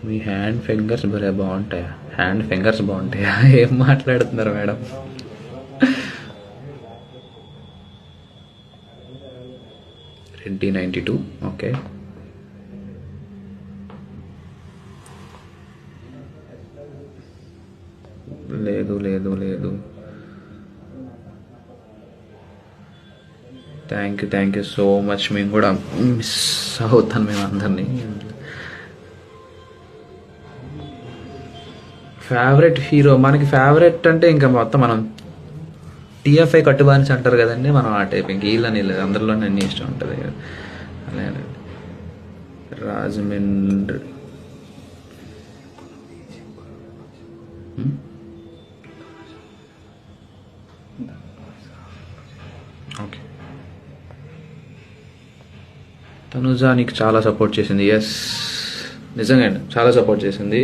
మీ hand fingers భలే బాగుంటాయా? Hand fingers బాగుంటాయా? ఏం మాట్లాడుతున్నారు మేడం? రెడ్డి 92. ఓకే. లేదు లేదు లేదు. Thank you so much. మేము కూడా మిస్ అవుతాను మేము అందరినీ. ఫేవరెట్ హీరో మనకి ఫేవరెట్ అంటే ఇంకా మొత్తం మనం టీఎఫ్ఐ కట్టుబానిసి అంటారు కదండి, మనం ఆ టైప్. ఇంక వీళ్ళని అందరిలోనే అన్ని ఇష్టం ఉంటుంది కదా. అలాగే రాజమండ్రి. ఓకే. తనుజా నీకు చాలా సపోర్ట్ చేసింది. ఎస్, నిజంగా చాలా సపోర్ట్ చేసింది.